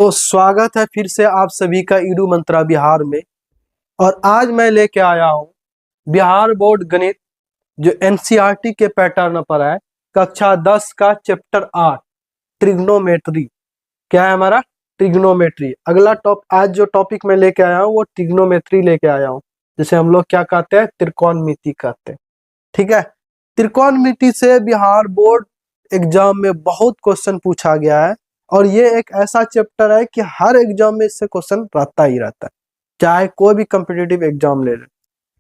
तो स्वागत है फिर से आप सभी का ईडू मंत्रा बिहार में। और आज मैं लेके आया हूँ बिहार बोर्ड गणित जो एनसीईआरटी के पैटर्न पर है। कक्षा 10 का चैप्टर 8 ट्रिग्नोमेट्री। क्या है हमारा? ट्रिग्नोमेट्री। अगला आज जो टॉपिक मैं लेके आया हूँ वो ट्रिग्नोमेट्री लेके आया हूँ, जिसे हम लोग क्या कहते हैं? त्रिकोणमिति कहते हैं। ठीक है। त्रिकोणमिति से बिहार बोर्ड एग्जाम में बहुत क्वेश्चन पूछा गया है और ये एक ऐसा चैप्टर है कि हर एग्जाम में इससे क्वेश्चन रहता ही रहता है, चाहे कोई भी कॉम्पिटिटिव एग्जाम ले ले।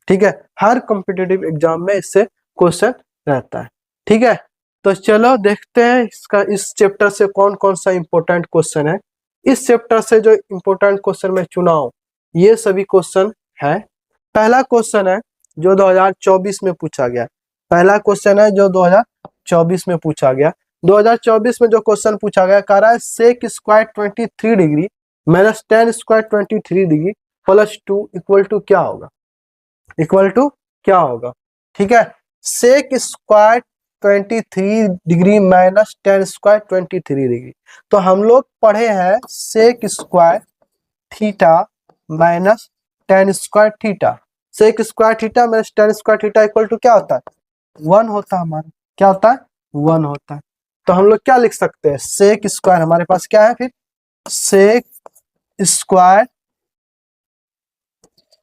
ठीक है, हर कॉम्पिटिटिव एग्जाम में इससे क्वेश्चन रहता है। ठीक है, तो चलो देखते हैं इस चैप्टर से कौन कौन सा इंपॉर्टेंट क्वेश्चन है। इस चैप्टर से जो इंपॉर्टेंट क्वेश्चन मैं चुना हूं ये सभी क्वेश्चन है। पहला क्वेश्चन है जो 2024 में पूछा गया। पहला क्वेश्चन है जो 2024 में पूछा गया। 2024 में जो क्वेश्चन पूछा गया कह रहा है sec square 23 degree minus tan square 23 degree plus 2 equal to क्या होगा? इक्वल टू क्या होगा? ठीक है, sec square 23 degree minus tan square 23 degree. तो हम लोग पढ़े हैं sec square theta minus tan square theta. Sec square theta minus tan square theta equal to क्या होता है? 1 होता है हमारा। क्या होता है? 1 होता है। तो हम लोग क्या लिख सकते हैं? सेक स्क्वायर हमारे पास क्या है फिर? Sec square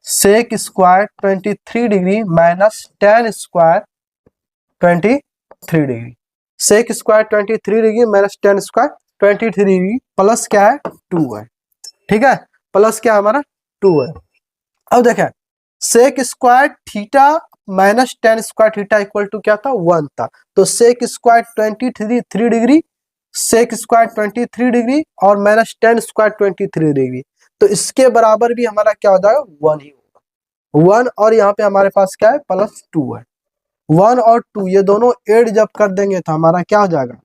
23 degree minus tan square 23 degree. Sec square 23 degree minus tan square 23 degree plus क्या है? 2 है। ठीक है, प्लस क्या हमारा? 2 है। अब देखें sec square theta minus tan square theta equal to क्या था? 1 था। तो sec square 23 degree, sec square 23 degree और माइनस टेन स्क्वायर 23 डिग्री, तो इसके बराबर भी हमारा क्या हो जाएगा? 1 ही होगा। 1 और यहाँ पे हमारे पास क्या है? प्लस 2 है। 1 और 2 ये दोनों ऐड जब कर देंगे तो हमारा क्या हो जाएगा?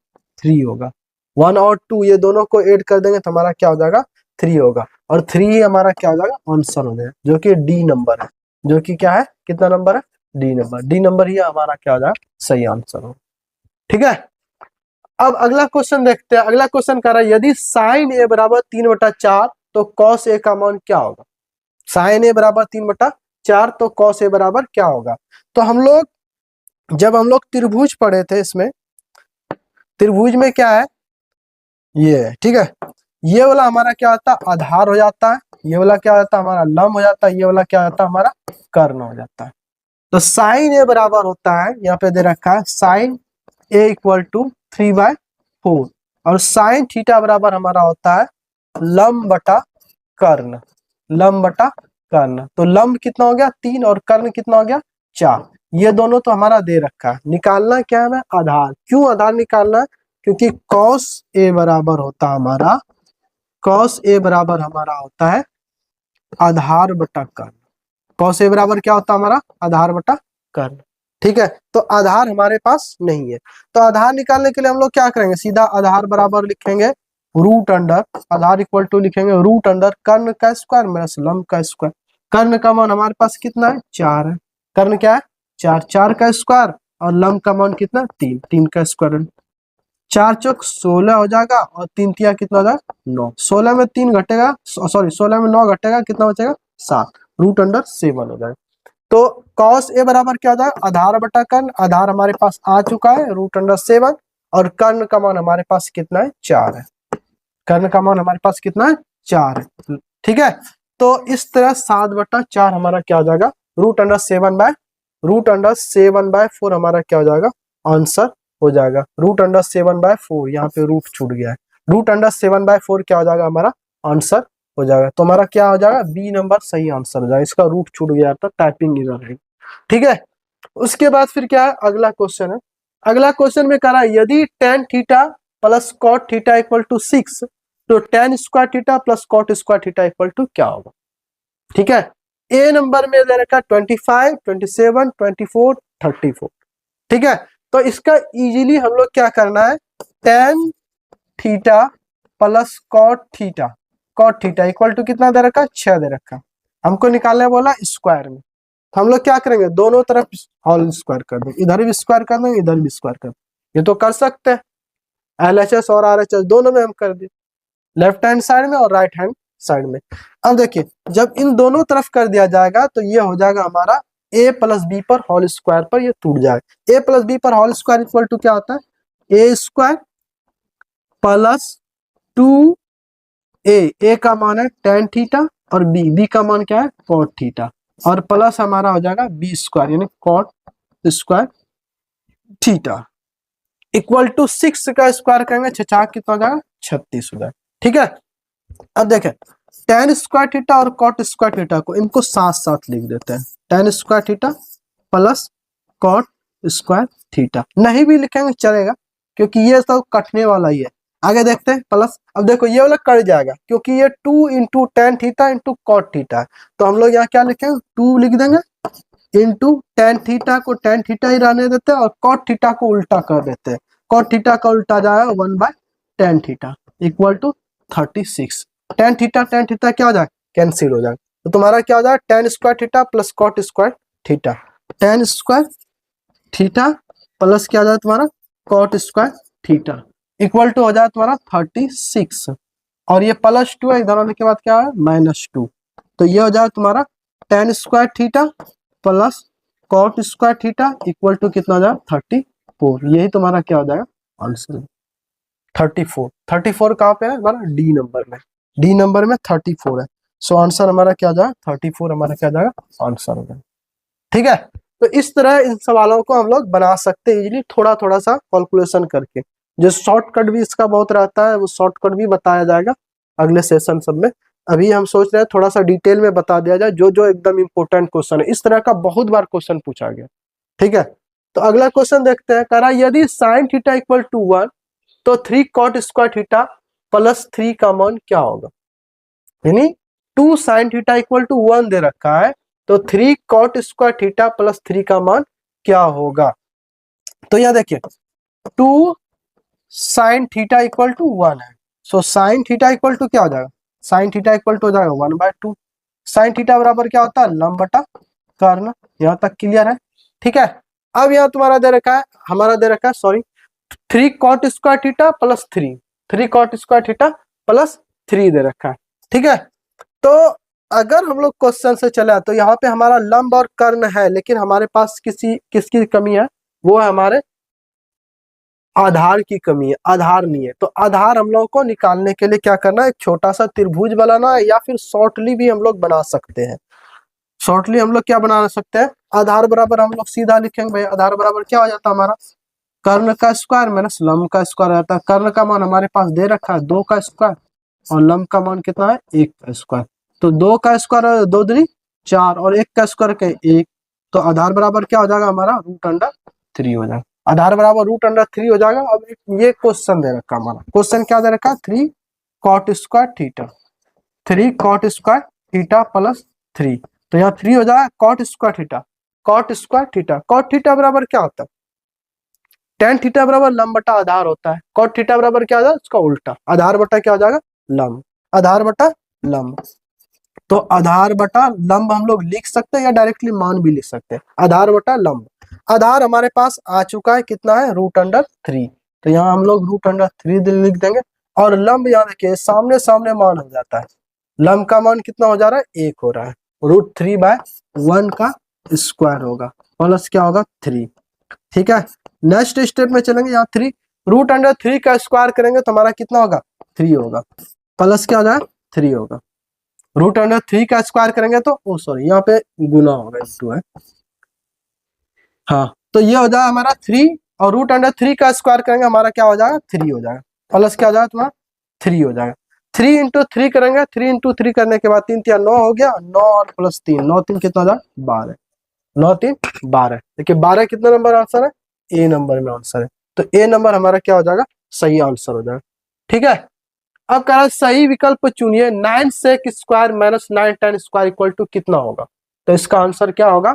3 होगा। 1 और 2 ये दोनों को ऐड कर देंगे तो हमारा क्या हो जाएगा? 3 होगा। और 3 ही हमारा क्या हो जाएगा? आंसर हो जाएगा, जो कि डी नंबर है। जो कि क्या है? कितना नंबर है? D number. डी नंबर ही हमारा क्या हो जाएगा? सही आंसर हो। ठीक है, अब अगला क्वेश्चन देखते हैं। अगला क्वेश्चन कह रहा है यदि साइन ए बराबर 3/4 तो कॉस ए का मान क्या होगा? साइन ए बराबर 3/4 तो कॉस ए बराबर क्या होगा? तो हम लोग जब हम लोग त्रिभुज पढ़े थे, इसमें त्रिभुज में क्या है? ये ठीक है, ये वाला हमारा क्या होता है? आधार हो जाता है। ये वाला क्या होता है? हमारा लंब हो जाता है। ये वाला क्या होता है? हमारा कर्ण हो जाता है। तो साइन ए बराबर होता है, यहाँ पे दे रखा है साइन ए इक्वल टू 3/4 और साइन थीटा बराबर हमारा होता है लंब बटा कर्ण। लंब बटा कर्ण, तो लंब कितना हो गया? 3 और कर्ण कितना हो गया? 4। ये दोनों तो हमारा दे रखा है। निकालना क्या है? आधार। क्यों आधार निकालना है? क्योंकि कॉस ए बराबर होता है हमारा, कॉस ए बराबर हमारा होता है आधार बटा कर्ण। कॉस ए बराबर क्या होता है हमारा? आधार बटा कर्ण। ठीक है, तो आधार हमारे पास नहीं है। तो आधार निकालने के लिए हम लोग क्या करेंगे? सीधा आधार बराबर लिखेंगे रूट अंडर, आधार इक्वल टू लिखेंगे रूट अंडर कर्ण का स्क्वायर माइनस लंब का स्क्वायर। कर्ण का मान हमारे पास कितना है? 4 है। कर्ण क्या है? 4। 4 का स्क्वायर और लंब का मान कितना? 3। 3 का स्क्वायर। 4 चौक 16 हो जाएगा और 3 तिया कितना हो जाएगा? 9। 16 में 3 घटेगा, सॉरी 16 में 9 घटेगा, कितना बचेगा? 7। रूट अंडर 7 हो जाएगा। तो कॉस ए बराबर क्या होता है? आधार बटा कर्ण। आधार हमारे पास आ चुका है रूट अंडर 7 और कर्ण का मान हमारे पास कितना है? 4 है। कर्ण का मान हमारे पास कितना है? 4 है। ठीक है, तो इस तरह 7/4 हमारा क्या हो जाएगा? रूट अंडर 7/4 हमारा क्या हो जाएगा? आंसर हो जाएगा। रूट अंडर 7/4, यहाँ पे रूट छूट गया है। रूट अंडर 7/4 क्या हो जाएगा? हमारा आंसर हो जाएगा। तो हमारा क्या हो जाएगा? बी नंबर सही आंसर हो जाएगा। इसका रूट छूट गया था, टाइपिंग एरर है। ठीक है, उसके बाद फिर क्या है? अगला क्वेश्चन है। अगला क्वेश्चन में कह रहा है यदि tan theta plus cot theta equal to 6 तो tan square theta plus cot square theta equal to क्या होगा? ठीक है, ए नंबर में दे रखा 25, 27, 24, 34। ठीक है, तो इसका इजीली हम लोग क्या करना है? tan theta plus cot theta, cot theta equal to कितना दे रखा? 6 दे रखा। हमको निकालने बोला स्क्वायर में, तो हम लोग क्या करेंगे? दोनों तरफ होल स्क्वायर कर देंगे, इधर भी स्क्वायर कर देंगे, इधर भी स्क्वायर कर देंगे। ये तो कर सकते हैं, LHS और RHS दोनों में हम कर दें। लेफ्ट हैंड साइड में और राइट हैंड साइड में। अब देखिए जब इन दोनों तरफ कर दिया जाएगा तो ये हो जाएगा हमारा a प्लस बी पर होल स्क्वायर पर ये टूट जाएगा। a प्लस बी पर होल स्क्वायर इक्वल टू क्या होता है a स्क्वायर प्लस 2a का मान है tan थीटा और b का मान क्या है cot थीटा और प्लस हमारा हो जाएगा b स्क्वायर यानी cot square theta equal to 6 का स्क्वायर करेंगे छः कितना हो जाएगा 36 हो जाएगा। ठीक है अब देखें tan स्क्वायर थीटा और cot स्क्वायर थीटा को इनको साथ साथ लिख देते हैं। tan square theta plus cot square theta नहीं भी लिखेंगे चलेगा क्योंकि ये सब कटने वाला ही है। आगे देखते हैं प्लस। अब देखो ये वाला कट जाएगा क्योंकि ये 2 into tan theta into cot theta है तो हम लोग यहाँ क्या लिखेंगे 2 लिख देंगे इंटू टेन थीटा को टेन थीटा ही रहने देते हैं और कॉट थीटा को उल्टा कर देते हैं। कॉट थीटा का उल्टा जाएगा 1/tan theta equal to 36। tan theta क्या हो जाएगा कैंसिल हो जाएगा तो तुम्हारा क्या हो जाएगा tan square theta plus cot square theta. tan square theta plus क्या हो जाएगा तुम्हारा cot square theta equal to हो जाए तुम्हारा 36 और ये प्लस 2 है इधर आने के बाद क्या है -2 तो ये हो जाए तुम्हारा tan square theta plus cot square theta equal to कितना हो जाएगा 34। यही तुम्हारा क्या हो जाएगा आंसर 34 कहाँ पे है हमारा डी नंबर में 34 है। सो आंसर हमारा क्या हो जाएगा 34 हमारा क्या हो जाएगा आंसर हो जाएगा। ठीक है तो इस तरह इन सवालों को हम लोग बना सकते हैं इजीली थोड़ा थोड़ा सा कैलकुलेशन करके। जो शॉर्टकट भी इसका बहुत रहता है वो शॉर्टकट भी बताया जाएगा अगले सेशन सब में। अभी हम सोच रहे हैं थोड़ा सा डिटेल में बता दिया जाए जो जो एकदम इंपॉर्टेंट क्वेश्चन है। इस तरह का बहुत बार क्वेश्चन पूछा गया। ठीक है तो अगला क्वेश्चन देखते हैं। कह रहा यदि साइन थीटा इक्वल टू 1 तो 3 कॉट स्क्वायर थीटा प्लस 3 का मान क्या होगा। यानी 2 साइन थीटा इक्वल टू 1 दे रखा है तो 3 कॉट स्क्वायर थीटा प्लस 3 का मान क्या होगा। तो यह देखिए 2 साइन थीटा इक्वल टू 1 है। So sine theta equal to क्या हो जाएगा साइन थीटा इक्वल टू हो जाएगा 1/2। साइन थीटा बराबर क्या होता है लंब बटा कर्ण। यहाँ तक क्लियर है। ठीक है अब यहाँ तुम्हारा दे रखा है हमारा दे रखा है sorry 3 cot square theta plus 3 cot square theta plus 3 दे रखा है। ठीक है तो अगर हम लोग क्वेश्चन से चले तो यहाँ पे हमारा लंब और कर्ण है लेकिन हमारे पास किसकी कमी है वो है हमारे आधार की कमी है आधार नहीं है। तो आधार हम लोग को निकालने के लिए क्या करना है एक छोटा सा त्रिभुज बनाना है या फिर शॉर्टली भी हम लोग बना सकते हैं। शॉर्टली हम लोग क्या बना सकते हैं आधार बराबर हम लोग सीधा लिखेंगे भाई आधार बराबर क्या हो जाता है हमारा कर्ण का स्क्वायर माइनस लंब का स्क्वायर रहता है। कर्ण का मान हमारे पास दे रखा है 2 का स्क्वायर और लंब का मान कितना है 1 का स्क्वायर। तो 2 का स्क्वायर 2 दूनी 4 और 1 का स्क्वायर के 1 तो आधार बराबर क्या हो जाएगा हमारा √3 हो जाएगा। आधार बराबर √3 हो जाएगा। अब ये क्वेश्चन दे रखा हमारा क्वेश्चन क्या दे रखा है 3 cot square theta 3 cot square theta plus 3 तो यहाँ 3 हो जाएगा cot square theta cot theta बराबर क्या होता है tan थीटा बराबर लंब बटा आधार होता है। कॉट थीटा बराबर क्या हो जाएगा उसका उल्टा आधार बटा क्या हो जाएगा लंब आधार बटा लंब। तो आधार बटा लंब हम लोग लिख सकते हैं या डायरेक्टली मान भी लिख सकते हैं। आधार बटा लंब आधार हमारे पास आ चुका है कितना है √3 तो यहाँ हम लोग √3 लिख देंगे और लंब यहाँ देखिए सामने सामने मान हो जाता है। लंब का मान कितना हो जा रहा है 1 हो रहा है √3/1 का स्क्वायर होगा प्लस क्या होगा 3। ठीक है नेक्स्ट स्टेप में चलेंगे यहाँ 3 √3 का स्क्वायर करेंगे तो हमारा कितना होगा 3 होगा प्लस क्या हो जाए 3 होगा। √3 का स्क्वायर करेंगे तो ओ सॉरी यहाँ पे गुना होगा 2 है। हाँ तो ये हो जाएगा हमारा 3 और √3 का स्क्वायर करेंगे हमारा क्या हो जाएगा 3 हो जाएगा प्लस क्या हो जाएगा तुम्हारा 3 हो जाएगा। 3 इंटू 3 करेंगे 3 इंटू 3 करने के बाद 3 3 9 हो गया 9 और प्लस 3 9 3 कितना हो जाएगा 12 9 3 12 देखिए 12 कितना नंबर आंसर है ए नंबर में आंसर है। तो ए नंबर हमारा क्या हो जाएगा सही आंसर हो जाएगा। ठीक है अब कह रहा है सही विकल्प चुनिए 9 sec square minus 9 tan square equal to कितना होगा। तो इसका आंसर क्या होगा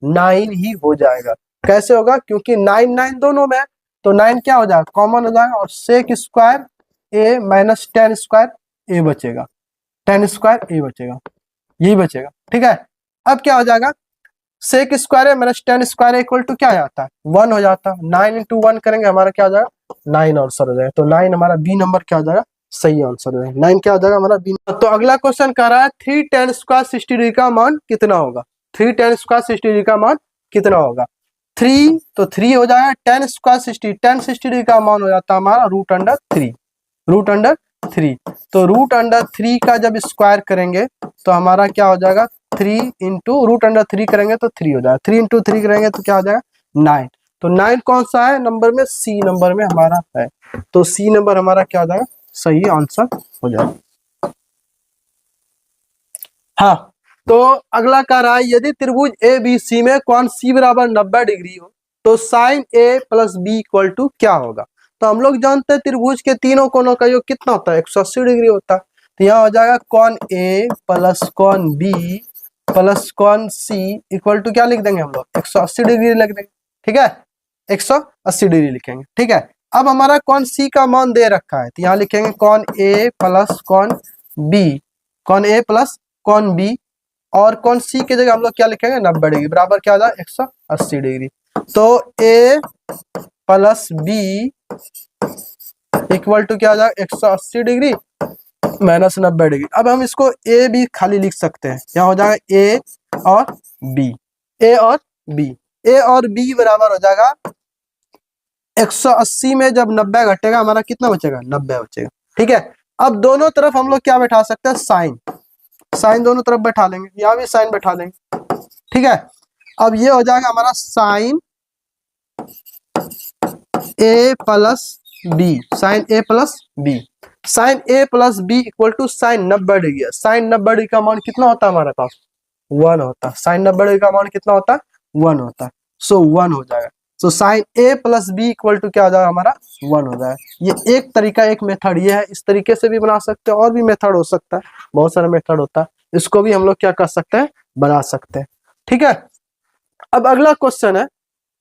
9 ही हो जाएगा। कैसे होगा क्योंकि 9 9 दोनों में तो 9 क्या हो जाएगा कॉमन हो जाएगा और sec स्क्वायर ए माइनस tan स्क्वायर ए बचेगा tan स्क्वायर ए बचेगा यही बचेगा। ठीक है अब क्या हो जाएगा sec स्क्वायर है minus tan square equal to क्या आता है 1 हो जाता है। 9 इंटू 1 करेंगे हमारा क्या हो जाएगा 9 आंसर हो जाएगा। तो 9 हमारा बी नंबर क्या हो जाएगा सही आंसर है 9 क्या हो जाएगा हमारा बी। तो अगला क्वेश्चन कह रहा है 3 tan स्क्वायर 60 डिग्री का मान कितना होगा। 3 tan स्क्वायर 60 डिग्री का मान कितना होगा। 3 तो 3 हो जाएगा, tan स्क्वायर 60, tan 60 डिग्री का मान हो जाता है हमारा √3, √3। तो √3 का जब स्क्वायर करेंगे तो हमारा क्या हो जाएगा 3 इंटू √3 करेंगे तो 3 हो जाएगा, 3 इंटू 3 करेंगे तो क्या हो जाएगा 9। तो 9 कौन सा है नंबर में, सी नंबर में हमारा है। तो सी नंबर हमारा क्या हो जाएगा, सही आंसर हो जाएगा। हाँ, तो अगला कह रहा है यदि त्रिभुज ए बी सी में कोण सी बराबर 90 डिग्री हो तो sine A plus B equal to क्या होगा। तो हम लोग जानते हैं त्रिभुज के तीनों कोणों का योग कितना होता है, 180 डिग्री होता है। तो यहाँ हो जाएगा कोण ए प्लस कोण बी प्लस कोण सी इक्वल टू क्या लिख देंगे हम लोग, 180 डिग्री लिख देंगे। ठीक है, 180 डिग्री लिखेंगे। ठीक है, अब हमारा कोण सी का मान दे रखा है तो यहाँ लिखेंगे कोण ए प्लस कोण बी, कोण ए प्लस कोण बी, और कोण सी की जगह हम लोग क्या लिखेंगे 90 डिग्री बराबर क्या हो जाए 180 डिग्री। तो ए प्लस बी इक्वल टू क्या हो जाएगा 180 डिग्री माइनस 90 डिग्री। अब हम इसको ए बी खाली लिख सकते हैं, यहाँ हो जाएगा ए और बी, ए और बी, ए और बी बराबर हो जाएगा 180 में जब 90 घटेगा हमारा कितना बचेगा 90 बचेगा। ठीक है, अब दोनों तरफ हम लोग क्या बैठा सकते हैं, साइन, साइन दोनों तरफ बैठा लेंगे, यहाँ भी साइन बैठा लेंगे। ठीक है, अब ये हो जाएगा हमारा sine A plus B, sine A plus B, sine A plus B equal to sine 90 degree है। साइन 90 डिग्री का मान कितना होता है हमारे पास 1 होता है, साइन 90 डिग्री का मान कितना होता है 1 होता है। सो 1 हो जाएगा। So sine A plus B equal to क्या हो जाएगा हमारा 1 हो जाएगा। ये एक तरीका, एक मेथड ये है, इस तरीके से भी बना सकते हैं और भी मेथड हो सकता है, बहुत सारा मेथड होता है, इसको भी हम लोग क्या कर सकते हैं बना सकते हैं। ठीक है, अब अगला क्वेश्चन है,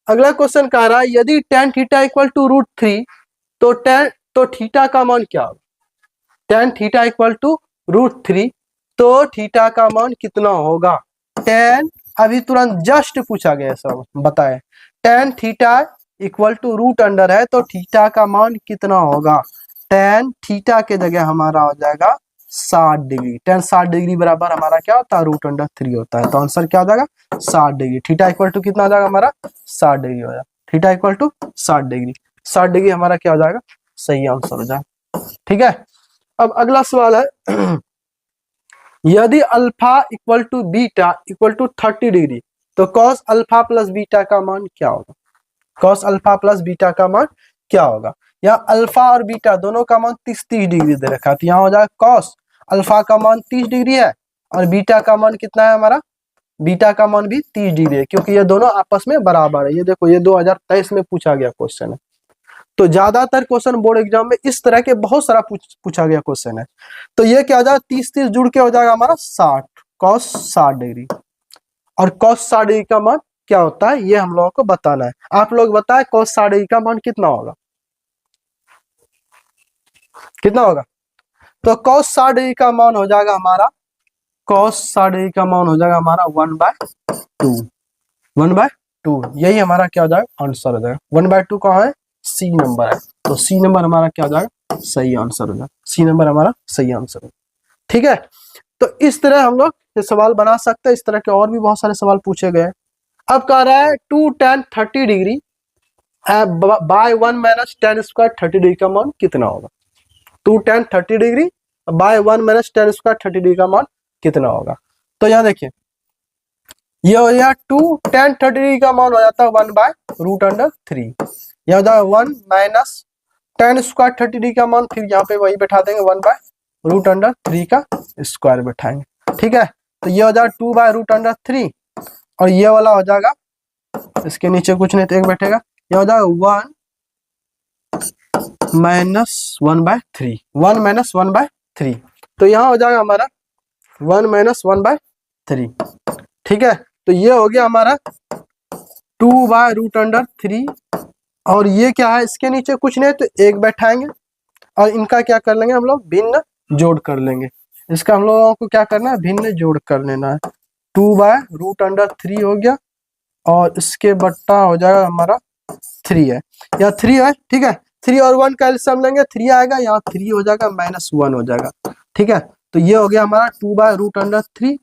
अगला क्वेश्चन कह रहा है यदि tan थीटा इक्वल टू √3 तो थीटा का मान क्या होगा। tan थीटा इक्वल टू √3 तो थीटा का मान कितना होगा। tan अभी तुरंत जस्ट पूछा गया सब बताए, tan theta equal to √root under है तो थीटा का मान कितना होगा। tan थीटा के जगह हमारा हो जाएगा 60 डिग्री, tan 60 डिग्री बराबर हमारा क्या होता है √3 होता है। तो आंसर क्या हो जाएगा 60 डिग्री। थीटा इक्वल टू कितना हो जाएगा हमारा 60 डिग्री हो जाएगा, theta equal to 60 degree, 60 degree हमारा क्या हो जाएगा सही आंसर हो जाएगा। ठीक है, अब अगला सवाल है यदि alpha equal to beta equal to 30 degree तो कॉस अल्फा प्लस बीटा का मान क्या होगा। कॉस अल्फा प्लस बीटा का मान क्या होगा। यहाँ अल्फा और बीटा दोनों का मान 30 डिग्री दे रखा है, तो यहाँ हो जाएगा कॉस अल्फा का मान 30 डिग्री है और बीटा का मान कितना है हमारा, बीटा का मान भी 30 डिग्री है, क्योंकि ये दोनों आपस में बराबर है। ये देखो ये 2023 में पूछा गया क्वेश्चन है। तो ज्यादातर क्वेश्चन बोर्ड एग्जाम में इस तरह के बहुत सारा पूछा गया क्वेश्चन है। तो ये क्या हो जाएगा 30 जुड़ के हो जाएगा हमारा 60, कॉस 60 डिग्री, और कॉस 60 डिग्री का मान क्या होता है ये हम लोगों को बताना है। आप लोग बताएं कॉस 60 डिग्री का मान कितना होगा, कितना होगा। तो कॉस 60 डिग्री का मान हो जाएगा हमारा, कॉस 60 डिग्री का मान हो जाएगा हमारा 1/2, 1/2, यही हमारा क्या हो जाएगा आंसर हो जाएगा। 1/2 कहाँ है, सी नंबर है, तो सी नंबर हमारा क्या हो जाएगा सही आंसर हो जाएगा, सी नंबर हमारा सही आंसर है। ठीक है, तो इस तरह हम लोग ये सवाल बना सकते हैं, इस तरह के और भी बहुत सारे सवाल पूछे गए। अब कह रहा है 2 tan 30 degree by 1 minus tan square 30 degree का मान कितना होगा। 2 tan 30 degree by 1 minus tan square 30 degree का मान कितना होगा। तो यहाँ देखिए ये हो जाएगा 2 tan 30 डिग्री का मान हो जाता है 1/√3, यहाँ हो जाएगा 1 माइनस tan स्क्वायर 30 डिग्री का मान, फिर यहाँ पे वही बैठा देंगे 1/√3 का स्क्वायर बैठाएंगे। ठीक है, तो ये हो जाएगा 2/√3 और ये वाला हो जाएगा इसके नीचे कुछ नहीं तो एक बैठेगा, ये हो जाएगा 1 माइनस 1/3, 1 माइनस 1/3, तो यहाँ हो जाएगा हमारा 1 माइनस 1/3। ठीक है, तो ये हो गया हमारा 2/√3 और ये क्या है इसके नीचे कुछ नहीं तो एक बैठाएंगे और इनका क्या कर लेंगे हम लोग भिन्न जोड़ कर लेंगे। इसका हम लोगों को क्या करना है भिन्न जोड़ कर लेना है। 2/√3 हो गया और इसके बट्टा हो जाएगा हमारा 3 है या 3 है। ठीक है, 3 और 1 का एलसीएम लेंगे 3 आएगा, यहाँ 3 हो जाएगा -1 हो जाएगा। ठीक है, तो ये हो गया हमारा 2/√3।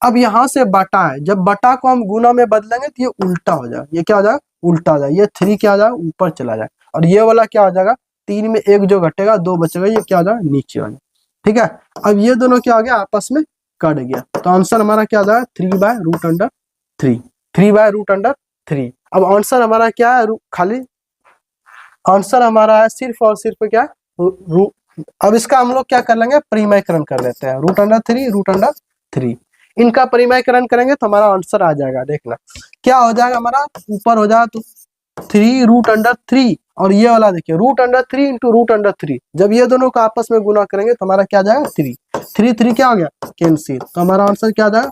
अब यहाँ से बटा है, जब बटा को हम गुना में बदलेंगे तो ये उल्टा हो जाएगा, ये क्या हो जाएगा उल्टा हो जाएगा, ये 3 क्या हो जाएगा ऊपर चला जाएगा, और ये वाला क्या हो जाएगा 3 में 1 जो घटेगा 2 बचेगा, ये क्या हो जाएगा नीचे हो जाएगा। ठीक है, अब ये दोनों क्या हो गया आपस में कट गया, तो आंसर हमारा क्या हो जाएगा 3/√3, 3/√3। अब आंसर हमारा क्या है, खाली आंसर हमारा है सिर्फ और सिर्फ क्या है अब इसका हम लोग क्या कर लेंगे परिमयकरण कर लेते हैं, √3 इनका परिमयकरण करेंगे तो हमारा आंसर आ जाएगा। देखना क्या हो जाएगा हमारा, ऊपर हो जाएगा तो 3√3 और ये वाला देखिए √3 इंटू √3, जब ये दोनों को आपस में गुना करेंगे तो हमारा क्या आ जाएगा 3 क्या हो गया कैंसिल, तो हमारा आंसर क्या आ जाएगा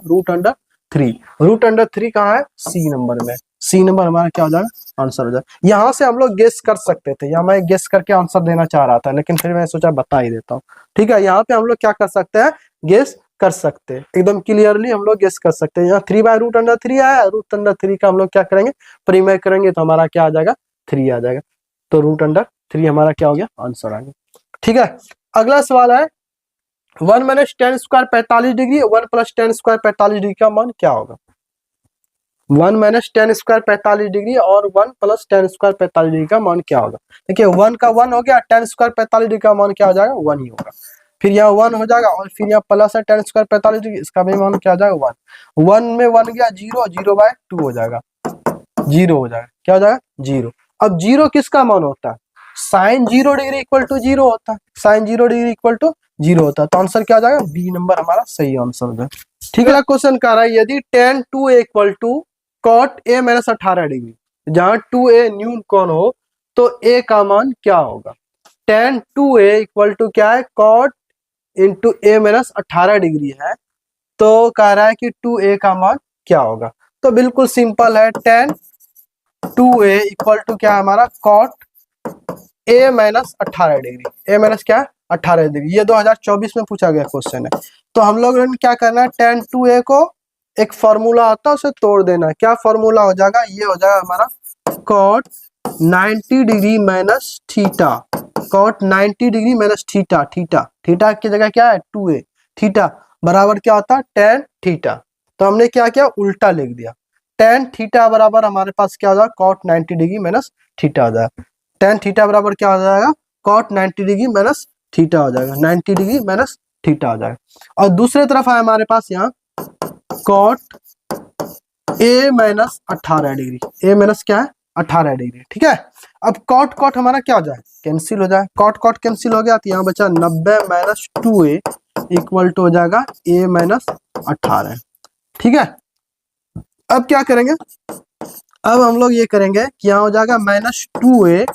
√3 कहाँ है सी नंबर में, सी नंबर हमारा क्या हो जाएगा आंसर हो जाएगा। यहाँ से हम लोग गेस कर सकते थे, या मैं गेस करके आंसर देना चाह रहा था लेकिन फिर मैं सोचा बता ही देता हूँ। ठीक है, यहाँ पे हम लोग क्या कर सकते हैं गेस कर सकते हैं, एकदम क्लियरली हम लोग गेस कर सकते हैं। यहाँ 3/√3 आया, √3 का हम लोग क्या करेंगे परिमय करेंगे तो हमारा क्या आ जाएगा 3 आ जाएगा, तो √3 हमारा क्या हो गया आंसर आ गया। ठीक है, अगला सवाल है 1 - tan² 45 डिग्री, 1 + tan² 45 डिग्री का मान क्या होगा। 1 - tan² 45 डिग्री और 1 + tan² 45 डिग्री का मान क्या होगा। देखिए 1 का 1 हो गया, tan² 45 डिग्री का मान क्या हो जाएगा 1 ही होगा, फिर यहाँ 1 हो जाएगा और फिर यहाँ प्लस है tan² 45 डिग्री, इसका भी मान क्या हो जाएगा 1, 1 में 1 गया 0, 0/2 हो जाएगा, 0 हो जाएगा, क्या हो जाएगा 0। अब 0 किसका मान होता है, sin 0 डिग्री = 0 होता है, sin 0 डिग्री = 0 होता है, तो आंसर क्या हो जाएगा बी नंबर हमारा सही आंसर हो जाएगा। ठीक है, क्वेश्चन कह रहा है यदि tan 2a = cot a - 18 degree, जहां 2a न्यून कोण हो तो a का मान क्या होगा। tan 2a = क्या है cot इंटू a - 18 डिग्री है, तो कह रहा है कि 2a का मान क्या होगा। तो बिल्कुल सिंपल है, tan 2a = क्या है हमारा cot a - 18 डिग्री, a - क्या 18 डिग्री, ये 2024 में पूछा गया क्वेश्चन है। तो हम लोग ने क्या करना है tan 2a को एक फॉर्मूला आता है उसे तोड़ देना, क्या फॉर्मूला हो जाएगा, ये हो जाएगा हमारा cot 90 degree minus theta, cot 90 degree minus theta, theta की जगह क्या है 2a, थीटा बराबर क्या होता है tan थीटा, तो हमने क्या किया उल्टा लिख दिया, tan थीटा बराबर हमारे पास क्या हो जाएगा cot 90 डिग्री माइनस थीटा हो जाएगा, tan थीटा बराबर क्या हो जाएगा cot 90 डिग्री माइनस थीटा हो जाएगा, 90 डिग्री माइनस थीटा हो जाएगा। और दूसरे तरफ है हमारे पास यहाँ cot a - 18 डिग्री, a - क्या है 18 डिग्री। ठीक है, अब cot हमारा क्या हो जाए कैंसिल हो जाए, cot कैंसिल हो गया तो यहाँ बचा 90 - 2a = हो जाएगा a - 18। ठीक है, अब क्या करेंगे, अब हम लोग ये करेंगे कि यहाँ हो जाएगा -2a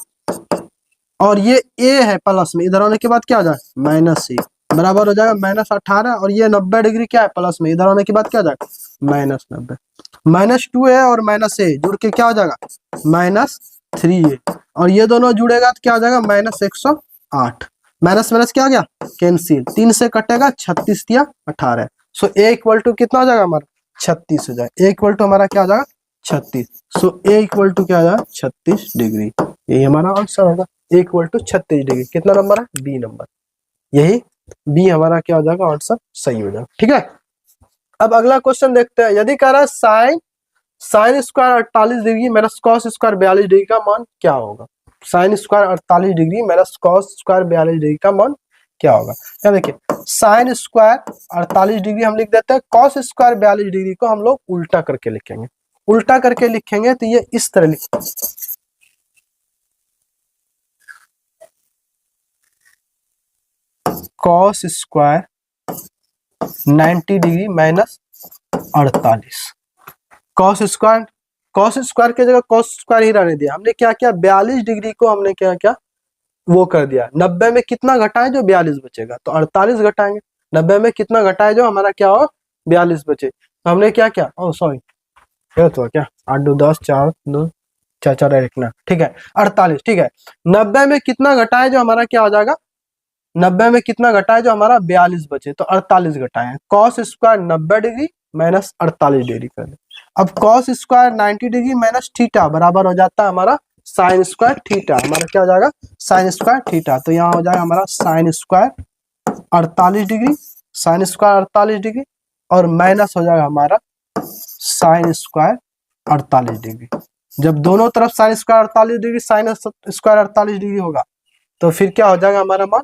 और ये a है प्लस में, इधर आने के बाद क्या हो जाए -a बराबर हो जाएगा -18 और ये 90 डिग्री क्या है प्लस में, इधर आने के बाद क्या हो जाएगा -90, -2a और -a जुड़ के क्या हो जाएगा -3a और ये दोनों जुड़ेगा तो क्या हो जाएगा -108, माइनस क्या हो गया कैंसिल, 3 से कटेगा 36 या 18, सो a = कितना हो जाएगा हमारा 36 हो जाएगा, a = हमारा क्या हो जाएगा 36, सो a = क्या हो जाएगा 36 डिग्री, यही हमारा आंसर होगा, a = 36 डिग्री, कितना नंबर है बी नंबर, यही बी हमारा क्या हो जाएगा आंसर सही हो जाएगा। ठीक है, अब अगला क्वेश्चन देखते हैं, यदि कह रहा है sin² 48 degree minus cos² 42 degree का मान क्या होगा, sin² 48 degree minus cos² 42 degree का मान क्या होगा। क्या देखिए sin² 48 डिग्री हम लिख देते हैं, cos² 42 डिग्री को हम लोग उल्टा करके लिखेंगे, उल्टा करके लिखेंगे तो ये इस तरह लिख cos² 90 डिग्री माइनस 48, cos² की जगह cos² ही रहने दिया, हमने क्या किया 42 डिग्री को हमने क्या किया वो कर दिया, 90 में कितना घटाए जो 42 बचेगा, तो 48 घटाएंगे, 90 में कितना घटाए जो हमारा क्या हो 42 बचे, तो हमने क्या किया ओ सॉरी गलत हुआ क्या 8 2 10 4 2 4 4 लिखना, ठीक है 48, ठीक है 90 में कितना घटाए जो हमारा क्या हो जाएगा, 90 में कितना घटाए जो हमारा 42 बचे, तो 48 घटाए, cos² 90 डिग्री माइनस 48 डिग्री कर दे। अब cos² 90 डिग्री माइनस थीटा बराबर हो जाता है हमारा साइन स्क्वायर थीटा, हमारा क्या हो जाएगा साइन स्क्वायर थीटा। तो यहाँ हो जाएगा हमारा sine square 48 degree, sine square 48 degree और माइनस हो जाएगा हमारा साइन स्क्वायर 48 डिग्री। जब दोनों तरफ sine square 48 degree sine square 48 degree होगा तो फिर क्या हो जाएगा हमारा मान,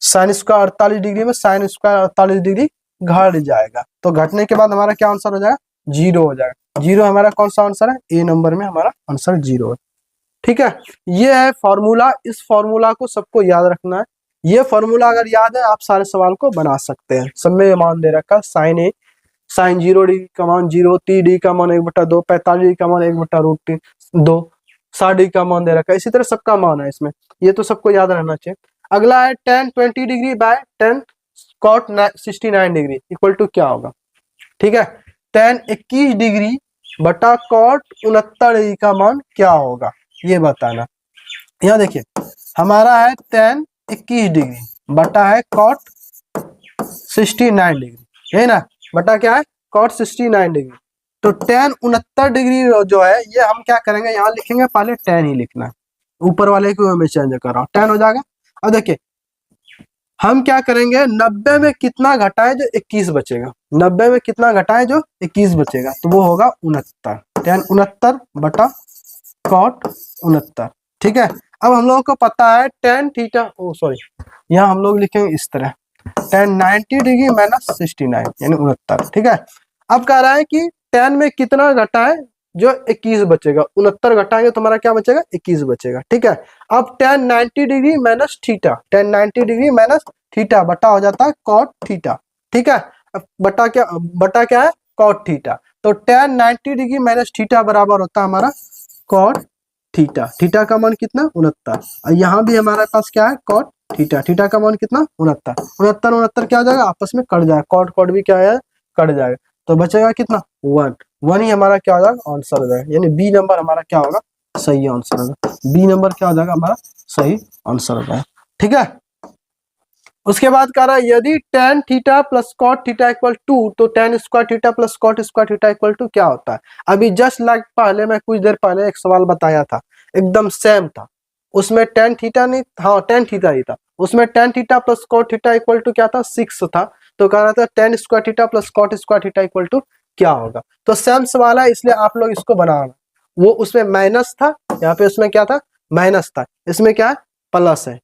साइन स्क्वायर 48 डिग्री में साइन स्क्वायर 48 डिग्री घट जाएगा। तो घटने के बाद हमारा क्या आंसर हो जाएगा, जीरो हो जाएगा। जीरो हमारा कौन सा आंसर है, ए नंबर में हमारा आंसर जीरो है। ठीक है, ये है फॉर्मूला। इस फॉर्मूला को सबको याद रखना है। ये फॉर्मूला अगर याद है आप सारे सवाल को बना सकते हैं। सब में मान दे रखा साइन ए, साइन 0 डिग्री का मान 0, 30 डिग्री का मान 1/2, 45 डिग्री का मान 1/√2, 60 डिग्री का मान दे रखा है। इसी तरह सबका मान है इसमें, ये तो सबको याद रहना चाहिए। अगला है tan 20 degree by tan cot 69 degree equal to क्या होगा। ठीक है, tan 21 डिग्री बटा cot 69 डिग्री का मान क्या होगा ये बताना। यहाँ देखिए हमारा है tan 21 डिग्री बटा है cot 69 डिग्री, है ना, बटा क्या है cot 69 डिग्री। तो tan 69 डिग्री जो है ये हम क्या करेंगे, यहाँ लिखेंगे पहले tan ही लिखना है, ऊपर वाले को मैं चेंज कर रहा हूँ, tan हो जाएगा। अब देखिए हम क्या करेंगे, 90 में कितना घटाए जो 21 बचेगा, 90 में कितना घटाए जो 21 बचेगा, तो वो होगा 69, tan 69 बटा cot 69। ठीक है, अब हम लोगों को पता है tan थीटा, ओ सॉरी यहाँ हम लोग लिखेंगे इस तरह tan 90 डिग्री माइनस 69 यानी 69। ठीक है, अब कह रहा है कि tan में कितना घटाए जो 21 बचेगा, 69 घटाएंगे तो हमारा क्या बचेगा 21 बचेगा। ठीक है, अब tan 90 degree minus theta, tan 90 degree minus theta बटा हो जाता है cot थीटा। ठीक है, अब बटा क्या है cot थीटा। तो tan 90 डिग्री माइनस थीटा बराबर होता है हमारा cot थीटा। थीटा का मान कितना 69, और यहाँ भी हमारे पास क्या है cot थीटा। थीटा का मान कितना 69, 69 क्या हो जाएगा आपस में कट जाएगा, कॉट कॉट भी क्या है कट जाएगा, तो बचेगा कितना 1 ही हमारा क्या हो जाएगा आंसर हो जाएगा, यानी बी नंबर हमारा क्या होगा सही आंसर होगा। बी नंबर क्या हो जाएगा हमारा सही आंसर हो जाएगा। ठीक है, उसके बाद कह रहा है यदि tan theta plus cot theta equal to, तो tan square theta plus cot square theta equal to क्या होता है। अभी जस्ट लाइक पहले मैं कुछ देर पहले एक सवाल बताया था एकदम सेम था, उसमें tan थीटा नहीं, हाँ tan थीटा ही था, उसमें tan theta plus cot theta equal to क्या था 6 था। तो कह रहा था tan square theta plus cot square theta equal to क्या होगा। तो सेम सवाल है इसलिए आप लोग इसको बनाना, वो उसमें माइनस था, यहाँ पे उसमें क्या था माइनस था, इसमें क्या है प्लस है,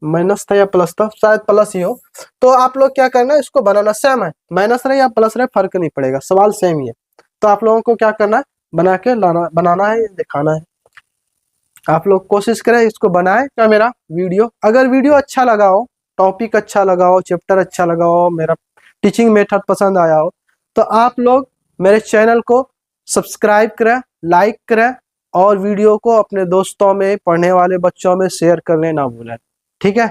माइनस था या प्लस था, शायद प्लस ही हो। तो आप लोग क्या करना है इसको बनाना, सेम है, माइनस रहे या प्लस रहे फर्क नहीं पड़ेगा, सवाल सेम ही है। तो आप लोगों को क्या करना है बना के लाना, बनाना है दिखाना है। आप लोग कोशिश करें इसको बनाए क्या मेरा वीडियो। अगर वीडियो अच्छा लगा हो, टॉपिक अच्छा लगा हो, चैप्टर अच्छा लगा हो, मेरा टीचिंग मेथड पसंद आया हो, तो आप लोग मेरे चैनल को सब्सक्राइब करें, लाइक करें और वीडियो को अपने दोस्तों में, पढ़ने वाले बच्चों में शेयर करने ना भूलें। ठीक है।